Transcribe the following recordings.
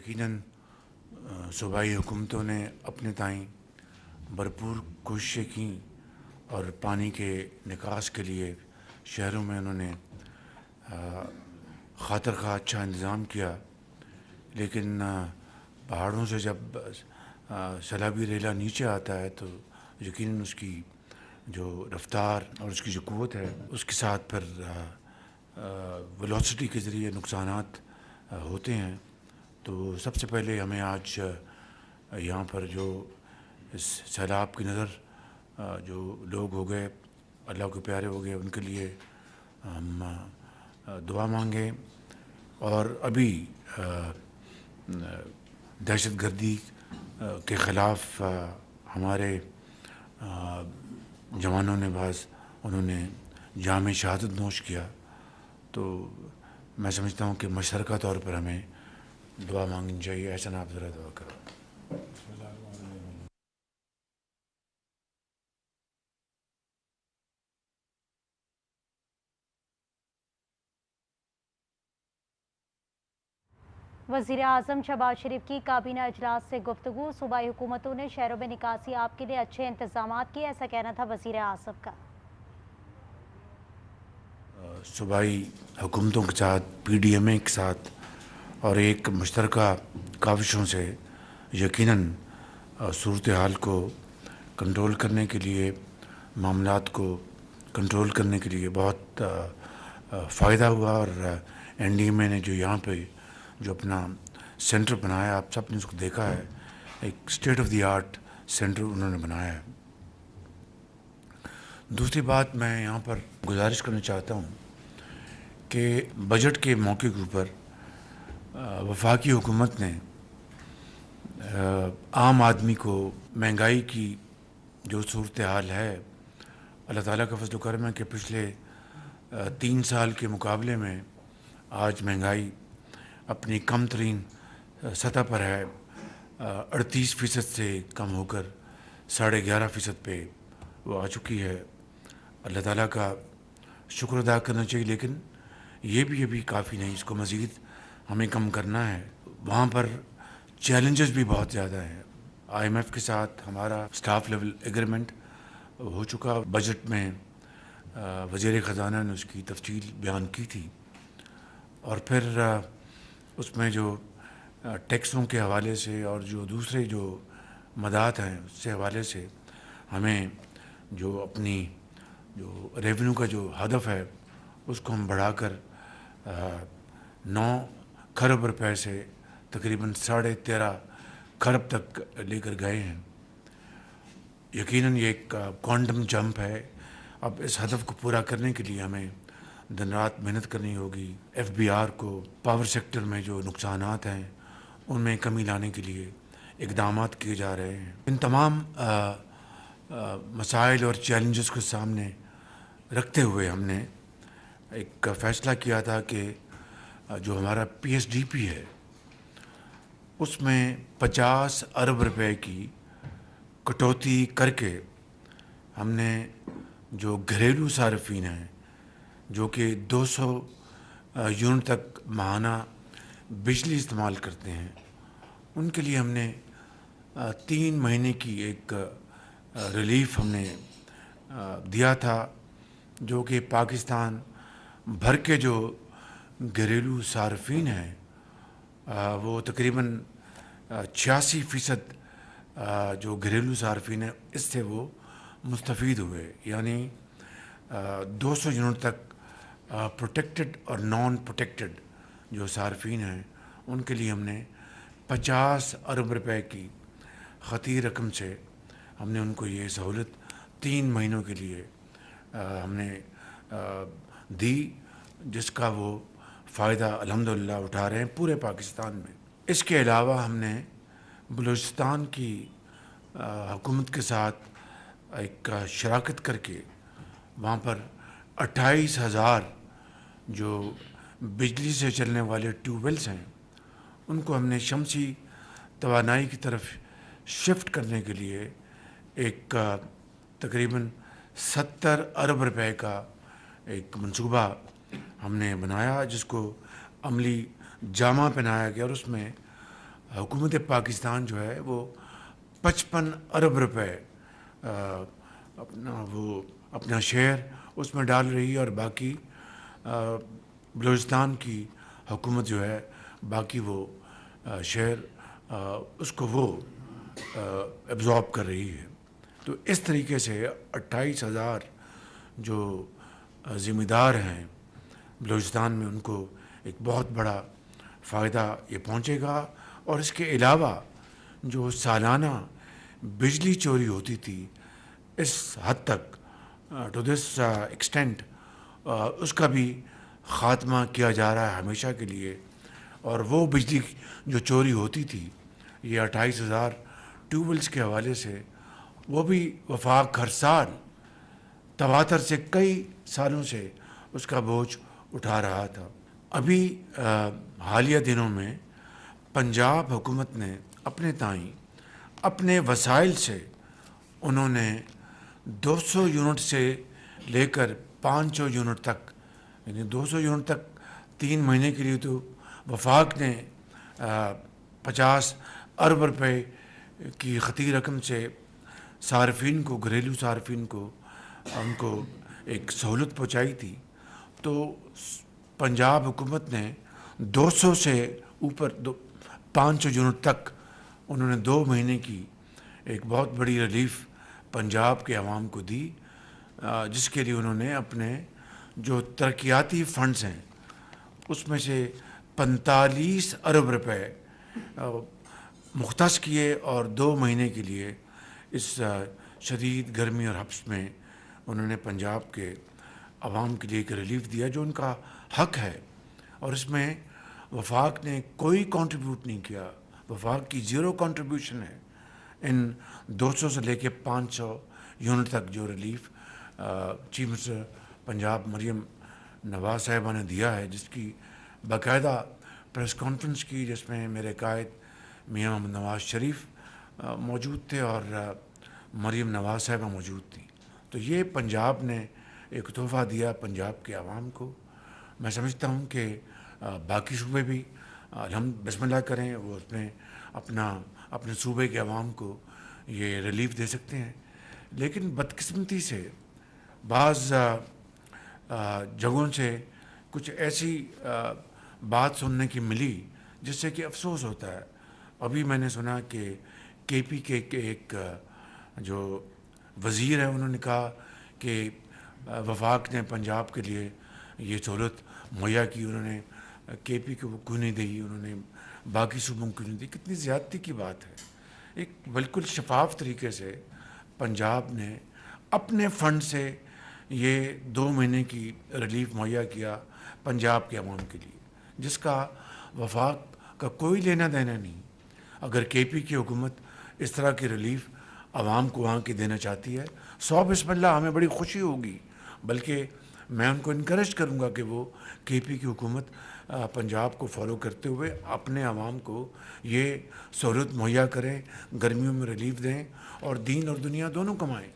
यकीनन सूबाई हुकूमतों ने अपने ताईं भरपूर कोशिशें की और पानी के निकास के लिए शहरों में उन्होंने खातर खा अच्छा इंतज़ाम किया। लेकिन पहाड़ों से जब सैलाबी रेला नीचे आता है तो यकीनन उसकी जो रफ्तार और उसकी जो क़ुव्वत है उसके साथ फिर वेलोसिटी के ज़रिए नुकसानात होते हैं। तो सबसे पहले हमें आज यहाँ पर जो इस सैलाब की नज़र जो लोग हो गए, अल्लाह के प्यारे हो गए, उनके लिए हम दुआ मांगें। और अभी दहशतगर्दी के ख़िलाफ़ हमारे जवानों ने उन्होंने जाम शहादत नोश किया। तो मैं समझता हूँ कि मशतरका तौर पर हमें दुआ मांगनी चाहिए। ऐसा ना आप ज़रा दुआ करो। वज़ीर आज़म शहबाज शरीफ की काबीना अजलास से गुफ्तगू। सूबाई हुकूमतों ने शहरों में निकासी आप के लिए अच्छे इंतजाम किए, ऐसा कहना था वज़ीर आज़म का। सूबाई हुकूमतों के साथ PDMA के साथ और एक मुश्तरका काविशों से यकीनन सूरत हाल को कंट्रोल करने के लिए, मामलात को कंट्रोल करने के लिए बहुत फ़ायदा हुआ। और NDMA ने जो यहाँ पे जो अपना सेंटर बनाया, आप सब ने उसको देखा है, एक state of the art centre उन्होंने बनाया है। दूसरी बात मैं यहाँ पर गुजारिश करना चाहता हूँ कि बजट के मौके के ऊपर वफाकी हुकूमत ने आम आदमी को महंगाई की जो सूरत हाल है, अल्लाह ताला का फज़ल करम है कि पिछले 3 साल के मुकाबले में आज महंगाई अपनी कम तरीन सतह पर है। 38% से कम होकर 11.5% पे वो आ चुकी है। अल्लाह ताला का शुक्र अदा करना चाहिए, लेकिन ये भी अभी काफ़ी नहीं, इसको मज़ीद हमें कम करना है। वहाँ पर चैलेंजेस भी बहुत ज़्यादा हैं। IMF के साथ हमारा स्टाफ लेवल एग्रीमेंट हो चुका। बजट में वज़ीर ख़जाना ने उसकी तफसील बयान की थी। और फिर उसमें जो टैक्सों के हवाले से और जो दूसरे जो मदात हैं उससे हवाले से हमें जो अपनी जो रेवेन्यू का जो हदफ है उसको हम बढ़ाकर 9 खरब रुपए से तकरीबन 13.5 खरब तक लेकर गए हैं। यकीनन ये एक क्वांटम जंप है। अब इस हदफ को पूरा करने के लिए हमें दिन रात मेहनत करनी होगी। FBR को, पावर सेक्टर में जो नुकसानात हैं उनमें कमी लाने के लिए इक़दामात किए जा रहे हैं। इन तमाम मसाइल और चैलेंजेस को सामने रखते हुए हमने एक फ़ैसला किया था कि जो हमारा PSDP है उसमें 50 अरब रुपए की कटौती करके हमने जो घरेलू सार्फिन हैं जो कि 200 यूनिट तक माहाना बिजली इस्तेमाल करते हैं, उनके लिए हमने 3 महीने की एक रिलीफ हमने दिया था, जो कि पाकिस्तान भर के जो घरेलू सार्फिन हैं वो तकरीबन 86% जो घरेलू सार्फिन हैं इससे वो मुस्तफ़ीद हुए। यानी 200 यूनिट तक प्रोटेक्टेड और नॉन प्रोटेक्टेड जो सार्फिन हैं उनके लिए हमने 50 अरब रुपए की ख़ती रकम से हमने उनको ये सहूलत 3 महीनों के लिए हमने दी, जिसका वो फ़ायदा अल्हम्दुलिल्लाह उठा रहे हैं पूरे पाकिस्तान में। इसके अलावा हमने बलूचिस्तान की हुकूमत के साथ एक शराकत करके वहाँ पर 28,000 जो बिजली से चलने वाले ट्यूबवेल्स हैं उनको हमने शमसी तवानाई की तरफ शिफ्ट करने के लिए एक तकरीबन 70 अरब रुपए का एक मंसूबा हमने बनाया, जिसको अमली जामा पहनाया गया और उसमें हुकूमत पाकिस्तान जो है वो 55 अरब रुपए अपना शेयर उसमें डाल रही है, और बाकी बलूचिस्तान की हुकूमत जो है बाकी वो शेयर उसको वो एब्जॉर्ब कर रही है। तो इस तरीके से 28,000 जो ज़िम्मेदार हैं बलूचिस्तान में, उनको एक बहुत बड़ा फ़ायदा ये पहुंचेगा। और इसके अलावा जो सालाना बिजली चोरी होती थी इस हद तक, टू दिस एक्सटेंट, उसका भी ख़ात्मा किया जा रहा है हमेशा के लिए। और वो बिजली जो चोरी होती थी, ये 28,000 ट्यूबवेल्स के हवाले से, वो भी वफाक हर साल तवातर से कई सालों से उसका बोझ उठा रहा था। अभी हालिया दिनों में पंजाब हुकूमत ने अपने ताईं अपने वसाइल से उन्होंने 200 यूनिट से लेकर 500 यूनिट तक, यानी 200 यूनिट तक 3 महीने के लिए तो वफाक ने 50 अरब रुपए की ख़ती रकम से सार्फिन को, घरेलू सार्फिन को, उनको एक सहूलत पहुँचाई थी। तो पंजाब हुकूमत ने 200 से ऊपर 500 यूनिट तक उन्होंने 2 महीने की एक बहुत बड़ी रिलीफ पंजाब के अवाम को दी, जिसके लिए उन्होंने अपने जो तरक्याती फंड्स हैं उसमें से 45 अरब रुपए मुख्तस किए, और 2 महीने के लिए इस शदीद गर्मी और हब्स में उन्होंने पंजाब के अवाम के लिए एक रिलीफ दिया जो उनका हक है। और इसमें वफाक ने कोई कंट्रीब्यूट नहीं किया, वफाक की ज़ीरो कंट्रीब्यूशन है इन 200 से लेके 500 यूनिट तक जो relief chief minister Punjab Maryam Nawaz साहिबा ने दिया है, जिसकी बाकायदा प्रेस कॉन्फ्रेंस की, जिसमें मेरे कायद मियाँ मोहम्मद नवाज शरीफ मौजूद थे और मरियम नवाज साहिबा मौजूद थी। तो ये पंजाब ने एक तोहफ़ा दिया पंजाब के आवाम को। मैं समझता हूँ कि बाकी सूबे भी हम बिस्मिल्लाह करें, वो उसमें अपने सूबे के अवाम को ये रिलीफ दे सकते हैं। लेकिन बदकिस्मती से बाज़ जगहों से कुछ ऐसी बात सुनने की मिली जिससे कि अफसोस होता है। अभी मैंने सुना कि KPK के एक जो वज़ीर है उन्होंने कहा कि वफाक ने पंजाब के लिए ये सहूलत मुहैया की, उन्होंने KP को क्यों नहीं दी, उन्होंने बाकी सूबों को क्यों नहीं दी। कितनी ज़्यादती की बात है। एक बिल्कुल शफाफ तरीके से पंजाब ने अपने फ़ंड से ये 2 महीने की रिलीफ मुहैया किया पंजाब के अवाम के लिए, जिसका वफाक का कोई लेना देना नहीं। अगर KP की हुकूमत इस तरह की रिलीफ आवाम को वहाँ की देना चाहती है, 100 बिस्मिल्लाह, हमें बड़ी खुशी होगी। बल्कि मैं उनको इनकरेज करूँगा कि वो KP की हुकूमत पंजाब को फॉलो करते हुए अपने आवाम को ये सहूलत मुहैया करें, गर्मियों में रिलीफ दें और दीन और दुनिया दोनों कमाएं।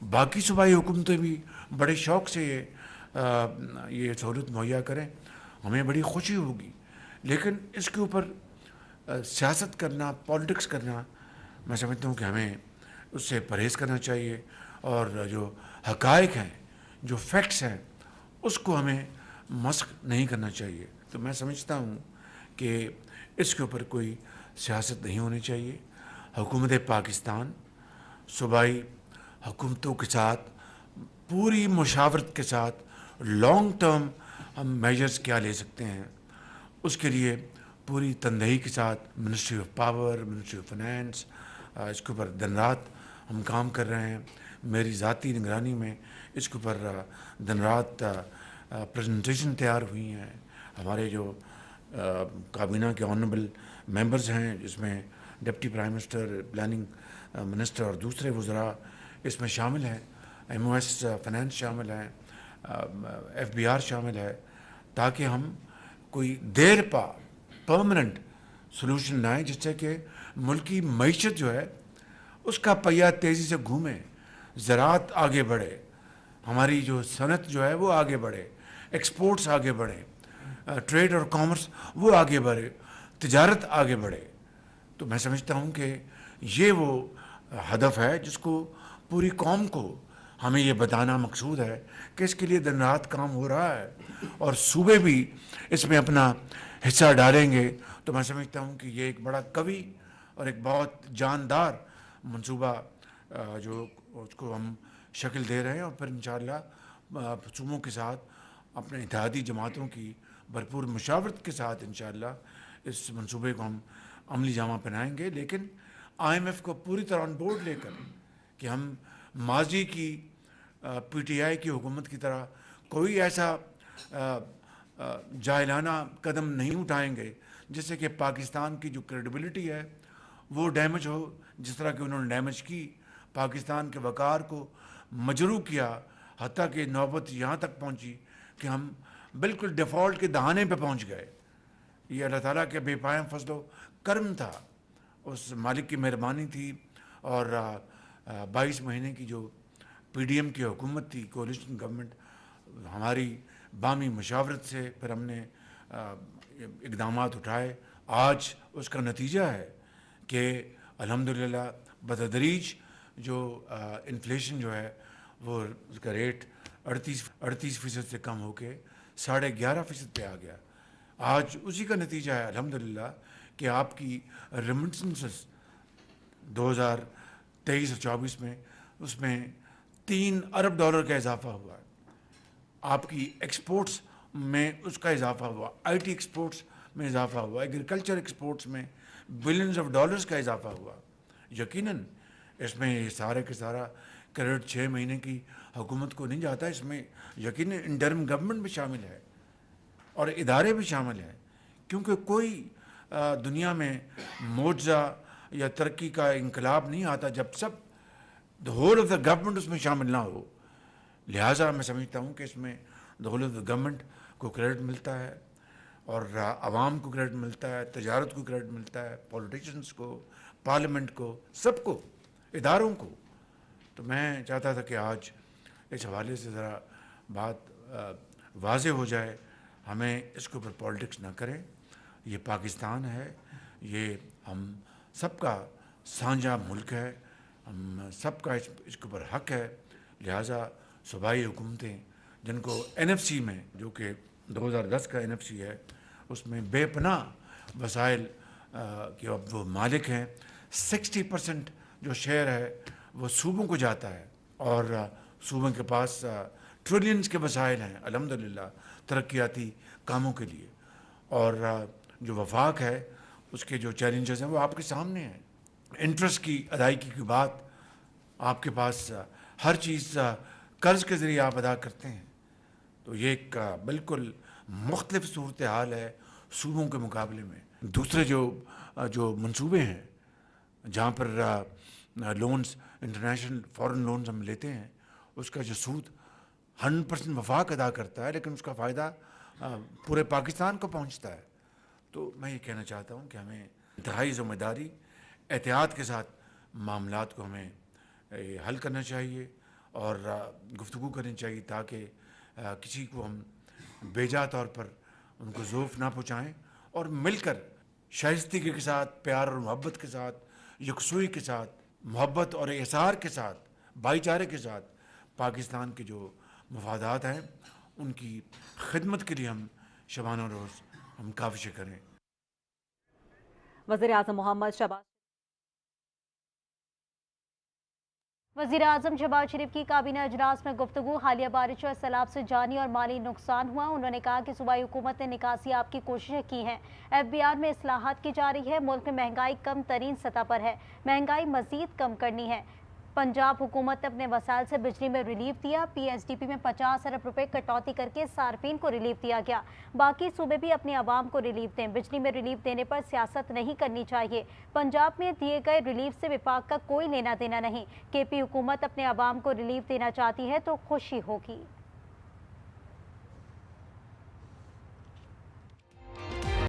बाकी सूबाई हुकूमतें भी बड़े शौक़ से ये सहूलत मुहैया करें, हमें बड़ी खुशी होगी। लेकिन इसके ऊपर सियासत करना, पॉलिटिक्स करना, मैं समझता हूँ कि हमें उससे परहेज़ करना चाहिए। और जो हक़ाइक़ हैं, जो फैक्ट्स हैं, उसको हमें मस्ख नहीं करना चाहिए। तो मैं समझता हूँ कि इसके ऊपर कोई सियासत नहीं होनी चाहिए। हुकूमत पाकिस्तान सूबाई हुकूमतों के साथ पूरी मुशावरत के साथ लॉन्ग टर्म हम मेजर्स क्या ले सकते हैं, उसके लिए पूरी तनदेही के साथ ministry of power, ministry of finance, इसके ऊपर दिन रात हम काम कर रहे हैं। मेरी ज़ाती निगरानी में इसके ऊपर दिन रात प्रेजेंटेशन तैयार हुई हैं। हमारे जो काबीना के ऑनरेबल मेंबर्स हैं, जिसमें deputy prime minister, planning minister और दूसरे वज़रा इसमें शामिल हैं, MOS फाइनेंस शामिल हैं, FBR शामिल है, ताकि हम कोई देर पा परमानेंट सॉल्यूशन लाएं, जिससे कि मुल्क की मईशत जो है उसका पहिया तेज़ी से घूमे, ज़राअत आगे बढ़े, हमारी जो सनत जो है वो आगे बढ़े, एक्सपोर्ट्स आगे बढ़े, ट्रेड और कॉमर्स वो आगे बढ़े, तिजारत आगे बढ़े। تو میں سمجھتا ہوں کہ یہ وہ ہدف ہے جس کو پوری قوم کو ہمیں یہ بتانا مقصود ہے کہ اس کے لیے دن رات کام ہو رہا ہے، اور صوبے بھی اس میں اپنا حصہ ڈالیں گے تو میں سمجھتا ہوں کہ یہ ایک بڑا قوی اور ایک بہت جاندار منصوبہ جو اس کو ہم شکل دے رہے ہیں، اور پھر انشاءاللہ صوبوں کے ساتھ اپنے اتحادی جماعتوں کی بھرپور مشاورت کے ساتھ انشاءاللہ اس منصوبے کو ہم عملی جامہ پہنائیں گے، لیکن IMF کو پوری طرح آن بورڈ لے کر کہ ہم ماضی کی PTI کی حکومت کی طرح کوئی ایسا جاہلانہ قدم نہیں اٹھائیں گے جس سے کہ پاکستان کی جو کریڈیبلٹی ہے وہ ڈیمیج ہو، جس طرح کہ انہوں نے ڈیمیج کی، پاکستان کے وقار کو مجروح کیا، حتیٰ کہ نوبت یہاں تک پہنچی کہ ہم بالکل ڈیفالٹ کے دہانے پہ پہنچ گئے۔ یہ اللہ تعالیٰ کے بے پایاں فضل و کرم تھا، اس مالک کی مہربانی تھی، اور 22 مہینے کی جو PDM کی حکومت تھی، کولیشن گورنمنٹ، ہماری باہمی مشاورت سے پھر ہم نے اقدامات اٹھائے۔ آج اس کا نتیجہ ہے کہ الحمدللہ بتدریج جو انفلیشن جو ہے وہ اس کا ریٹ 38% سے کم ہو کے 11.5% پہ آ گیا۔ آج اسی کا نتیجہ ہے الحمدللہ کہ آپ کی ریمیٹنسز 2023 اور 24 میں اس میں $3 ارب کا اضافہ ہوا ہے، آپ کی ایکسپورٹس میں اس کا اضافہ ہوا، IT ایکسپورٹس میں اضافہ ہوا، ایگریکلچر ایکسپورٹس میں بلینز آف ڈالرز کا اضافہ ہوا۔ یقیناً اس میں یہ سارے کے سارا کریڈٹ 6 مہینے کی حکومت کو نہیں جاتا، اس میں یقیناً انٹرم گورنمنٹ بھی شامل ہے اور ادارے بھی شامل ہیں، کیونکہ کوئی دنیا میں معجزہ یا ترقی کا انقلاب نہیں آتا جب سب the whole of the government اس میں شامل نہ ہو۔ لہٰذا میں سمجھتا ہوں کہ اس میں the whole of the government کو کریڈٹ ملتا ہے، اور عوام کو کریڈٹ ملتا ہے، تجارت کو کریڈٹ ملتا ہے، پولیٹیشنز کو، پارلیمنٹ کو، سب کو، اداروں کو۔ تو میں چاہتا تھا کہ آج اس حوالے سے ذرا بات واضح ہو جائے، ہمیں اس کے اوپر پالیٹکس نہ کریں، یہ پاکستان ہے، یہ ہم سب کا سانجھا ملک ہے، ہم سب کا اس کے اوپر حق ہے۔ لہٰذا صوبائی حکومتیں جن کو NFC میں، جو کہ 2010 کا NFC ہے، اس میں بے پناہ وسائل کے اب وہ مالک ہیں، 60% جو شیئر ہے وہ صوبوں کو جاتا ہے، اور صوبوں کے پاس ٹریلینز کے وسائل ہیں الحمدللہ ترقیاتی کاموں کے لیے، اور جو وفاق ہے اس کے جو چیلنجز ہیں وہ آپ کے سامنے ہیں۔ انٹرسٹ کی ادائیگی کی بات، آپ کے پاس ہر چیز قرض کے ذریعے آپ ادا کرتے ہیں، تو یہ ایک بالکل مختلف صورتحال ہے صوبوں کے مقابلے میں۔ دوسرے جو منصوبے ہیں جہاں پر لونز، انٹرنیشنل فورن لونز ہم لیتے ہیں، اس کا جو سود 100% وفاق ادا کرتا ہے، لیکن اس کا فائدہ پورے پاکستان کو پہنچتا ہے۔ تو میں یہ کہنا چاہتا ہوں کہ ہمیں انتہائی ذمہ داری، احتیاط کے ساتھ معاملات کو ہمیں حل کرنا چاہیے اور گفتگو کرنی چاہیے، تاکہ کسی کو ہم بیجا طور پر ان کو ذوف نہ پہنچائیں، اور مل کر شائستگی کے ساتھ، پیار اور محبت کے ساتھ، یکسوئی کے ساتھ، محبت اور احسار کے ساتھ، بھائی چارے کے ساتھ پاکستان کے جو مفادات ہیں ان کی خدمت کے لیے ہم شبانہ روز ہم کاوشیں کریں۔ وزیر اعظم محمد شہباز وزیر اعظم شہباز شریف کی کابینہ اجلاس میں گفتگو، حالیہ بارشوں اور سیلاب سے جانی اور مالی نقصان ہوا۔ انہوں نے کہا کہ صوبائی حکومت نے نکاسی آپ کی کوششیں کی ہیں، FBR میں اصلاحات کی جا رہی ہے، ملک میں مہنگائی کم ترین سطح پر ہے، مہنگائی مزید کم کرنی ہے۔ پنجاب حکومت نے اپنے وسائل سے بجلی میں ریلیف دیا، PSDP میں 50 ارب روپے کٹوتی کر کے صارفین کو ریلیف دیا گیا، باقی صوبے بھی اپنے عوام کو ریلیف دیں، بجلی میں ریلیف دینے پر سیاست نہیں کرنی چاہیے، پنجاب میں دیے گئے ریلیف سے وفاق کا کوئی لینا دینا نہیں، KP حکومت اپنے عوام کو ریلیف دینا چاہتی ہے تو خوشی ہوگی۔